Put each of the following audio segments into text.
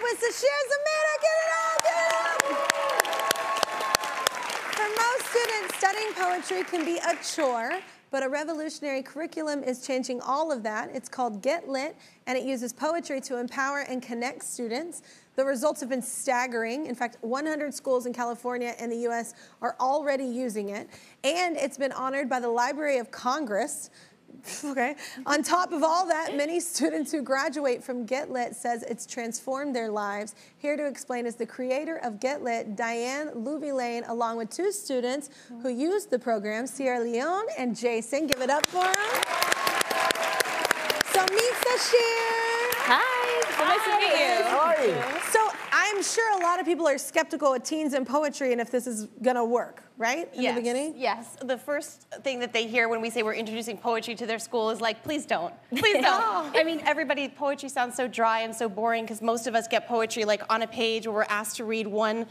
with Sasheer Zamata. Get it up, get it up. For most students, studying poetry can be a chore, but a revolutionary curriculum is changing all of that. It's called Get Lit, and it uses poetry to empower and connect students. The results have been staggering. In fact, 100 schools in California and the U.S. are already using it, and it's been honored by the Library of Congress. Okay. On top of all that, many students who graduate from Get Lit says it's transformed their lives. Here to explain is the creator of Get Lit, Diane Louvillain, along with two students who used the program, Sierra Leone and Jason. Give it up for them. So meet Sasheer. Hi. So nice to meet you. How are you? So I'm sure a lot of people are skeptical of teens and poetry and if this is gonna work, right? In the beginning? Yes. The first thing that they hear when we say we're introducing poetry to their school is like, please don't. Please don't. I mean, poetry sounds so dry and so boring because most of us get poetry like on a page where we're asked to read one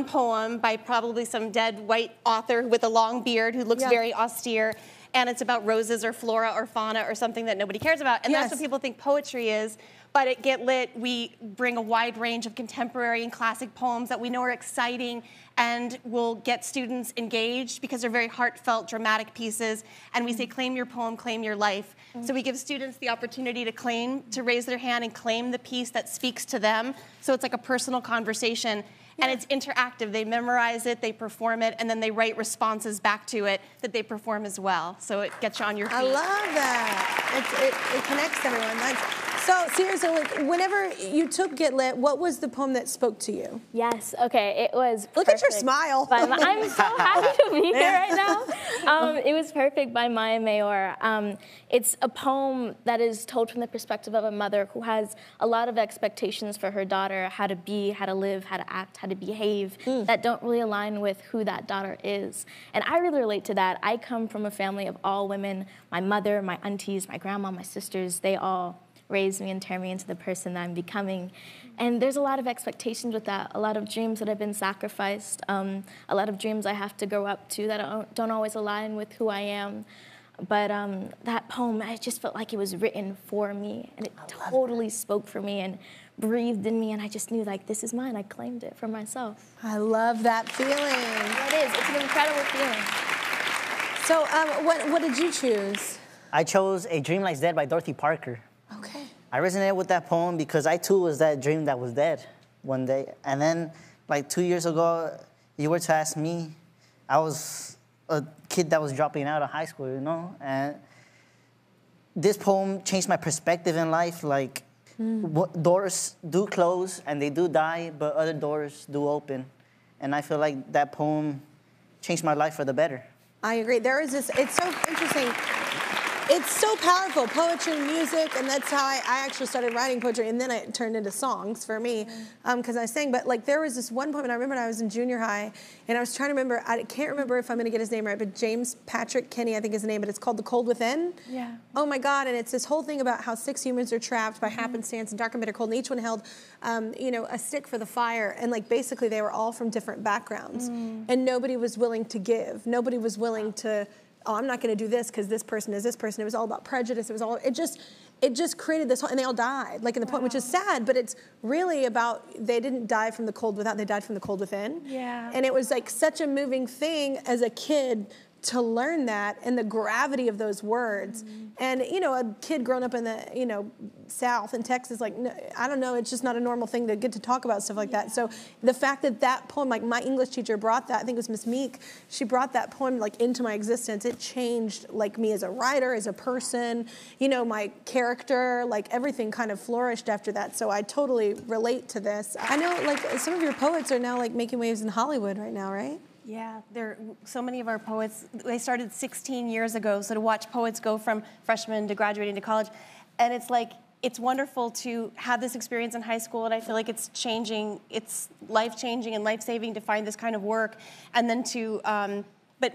poem by probably some dead white author with a long beard who looks very austere. And it's about roses or flora or fauna or something that nobody cares about. And that's what people think poetry is. But at Get Lit, we bring a wide range of contemporary and classic poems that we know are exciting and will get students engaged because they're very heartfelt, dramatic pieces. And we say, claim your poem, claim your life. So we give students the opportunity to raise their hand and claim the piece that speaks to them. So it's like a personal conversation. And it's interactive. They memorize it, they perform it, and then they write responses back to it that they perform as well. So it gets you on your feet. I love that. It connects everyone. So seriously, like, whenever you took Get Lit, what was the poem that spoke to you? Yes, okay, it was perfect. Look at your smile. I'm so happy to be here right now. It was perfect by Maya Mayor. It's a poem that is told from the perspective of a mother who has a lot of expectations for her daughter, how to be, how to live, how to act, how to behave, that don't really align with who that daughter is. And I really relate to that. I come from a family of all women. My mother, my aunties, my grandma, my sisters, they all raised me and turned me into the person that I'm becoming. And there's a lot of expectations with that, a lot of dreams that have been sacrificed, a lot of dreams I have to grow up to that don't always align with who I am. But that poem, I just felt like it was written for me, and it totally spoke for me and breathed in me, and I just knew, like, this is mine. I claimed it for myself. I love that feeling. It is. It's an incredible feeling. So what did you choose? I chose A Dream Lies Dead by Dorothy Parker. Okay. I resonated with that poem because I too was that dream that was dead one day. And then, like 2 years ago, you were to ask me, I was a kid that was dropping out of high school, you know? And this poem changed my perspective in life. Like, doors do close and they do die, but other doors do open. And I feel like that poem changed my life for the better. I agree. There is this, it's so interesting. It's so powerful, poetry and music, and that's how I actually started writing poetry, and then it turned into songs for me, because I sang. But like, there was this one poem, and I remember when I was in junior high, and I was trying to remember, I can't remember if I'm gonna get his name right, but James Patrick Kenny, I think is the name, but it's called The Cold Within. Yeah. Oh my God, and it's this whole thing about how 6 humans are trapped by happenstance and dark and bitter cold, and each one held, you know, a stick for the fire, and like basically they were all from different backgrounds, and nobody was willing to give. Nobody was willing to, oh, I'm not going to do this because this person is this person. It was all about prejudice. It was all, it just created this whole, and they all died, like in the point, which is sad, but it's really about, they didn't die from the cold without, they died from the cold within. Yeah. And it was like such a moving thing as a kid to learn that and the gravity of those words. And, you know, a kid growing up in the, you know, South in Texas, like, no, I don't know, it's just not a normal thing to get to talk about stuff like that. So the fact that that poem, like my English teacher brought that, I think it was Miss Meek, she brought that poem like into my existence. It changed like me as a writer, as a person, you know, my character, like everything kind of flourished after that. So I totally relate to this. I know like some of your poets are now like making waves in Hollywood right now, right? Yeah, so many of our poets, they started 16 years ago, so to watch poets go from freshman to graduating to college, and it's like, it's wonderful to have this experience in high school, and I feel like it's changing, it's life-changing and life-saving to find this kind of work, and then to but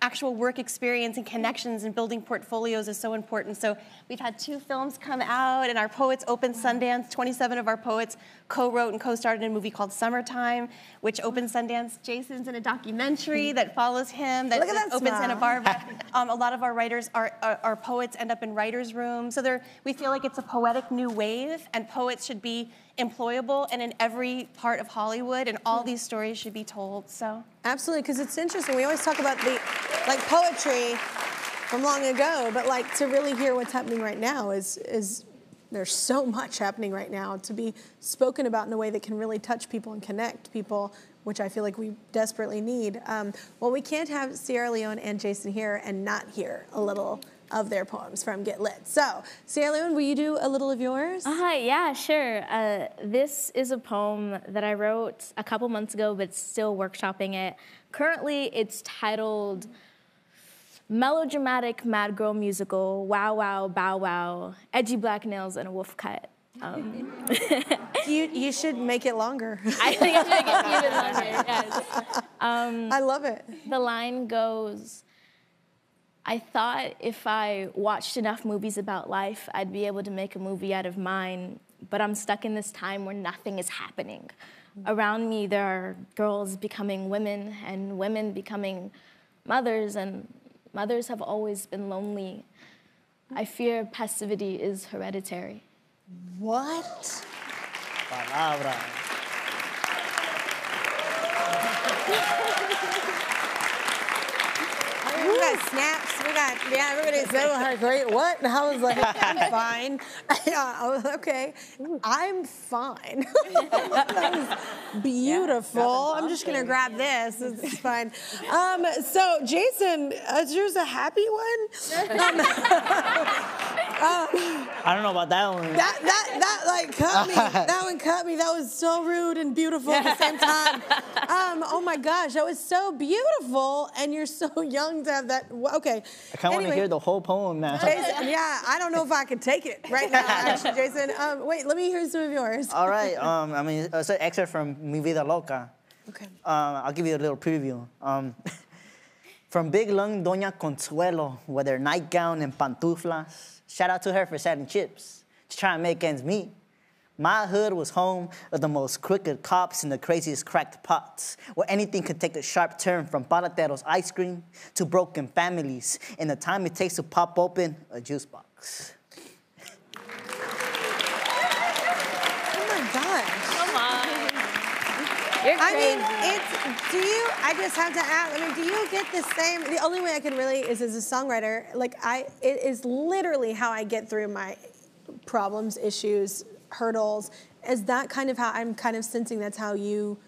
actual work experience and connections and building portfolios is so important. So we've had 2 films come out, and our poets opened Sundance. 27 of our poets co-wrote and co-starred in a movie called Summertime, which opened Sundance. Jason's in a documentary that follows him that opens Santa Barbara. A lot of our writers, our poets end up in writers' rooms. So we feel like it's a poetic new wave, and poets should be employable and in every part of Hollywood, and all these stories should be told. So absolutely, because it's interesting. We always talk about the poetry from long ago, but to really hear what's happening right now is there's so much happening right now to be spoken about in a way that can really touch people and connect people, which I feel like we desperately need. Well, we can't have Sierra Leone and Jason here and not hear a little of their poems from Get Lit. So, Sierra Leone, will you do a little of yours? Yeah, sure. This is a poem that I wrote a couple months ago, but still workshopping it. Currently, it's titled Melodramatic Mad Girl Musical, Wow Wow Bow Wow, Edgy Black Nails and a Wolf Cut. You should make it longer. I think I should make it even longer, yes. I love it. The line goes, I thought if I watched enough movies about life, I'd be able to make a movie out of mine, but I'm stuck in this time where nothing is happening. Around me, there are girls becoming women and women becoming mothers, and mothers have always been lonely. I fear passivity is hereditary. What? Palabra. We got snaps. Everybody's so great. What? And I was like, I'm fine. I was okay. I'm fine. That was beautiful. Yeah, I'm just gonna grab this. It's fine. So Jason, is yours a happy one? I don't know about that one. That cut me. That one cut me. That was so rude and beautiful at the same time. Oh my gosh, that was so beautiful, and you're so young to have that. Okay. I kind of want to hear the whole poem now. Jason, yeah, I don't know if I could take it right now, actually, Jason. Wait, let me hear some of yours. All right. It's an excerpt from Mi Vida Loca. Okay. I'll give you a little preview. From Big Lung Doña Consuelo, with her nightgown and pantuflas. Shout out to her for selling chips, to try and make ends meet. My hood was home of the most crooked cops and the craziest cracked pots, where anything could take a sharp turn from Palatero's ice cream to broken families in the time it takes to pop open a juice box. Oh my gosh. Come on. You're crazy. I just have to ask, do you get the same, the only way I can really is as a songwriter, it is literally how I get through my problems, issues, hurdles. Is that kind of how I'm kind of sensing that's how you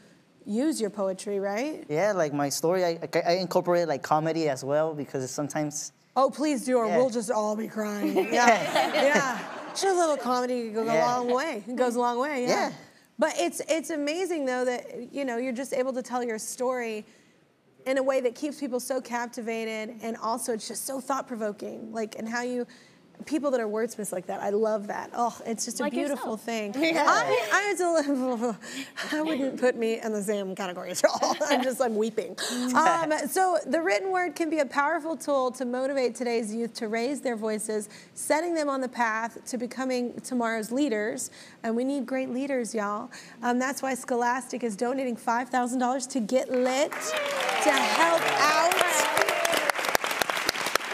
use your poetry, right? Yeah, my story, I incorporate comedy as well, because sometimes... Oh, please do, or we'll just all be crying. Yeah. Just a little comedy goes a long way. It goes a long way, yeah. But it's amazing, though, that, you're just able to tell your story in a way that keeps people so captivated, and also it's just so thought-provoking, and how you... People that are wordsmiths like that, I love that. Oh, it's just a beautiful thing. Yeah. I wouldn't put me in the same category at all. I'm weeping. So the written word can be a powerful tool to motivate today's youth to raise their voices, setting them on the path to becoming tomorrow's leaders. And we need great leaders, y'all. That's why Scholastic is donating $5,000 to Get Lit to help out.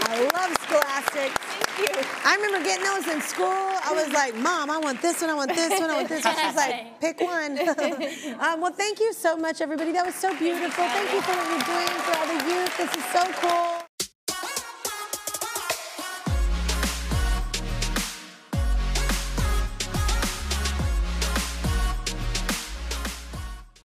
I love Scholastic. I remember getting those in school. I was like, Mom, I want this one, I want this one, I want this one. She was like, pick one. Well, thank you so much, everybody. That was so beautiful. Thank you for what you're doing for all the youth. This is so cool.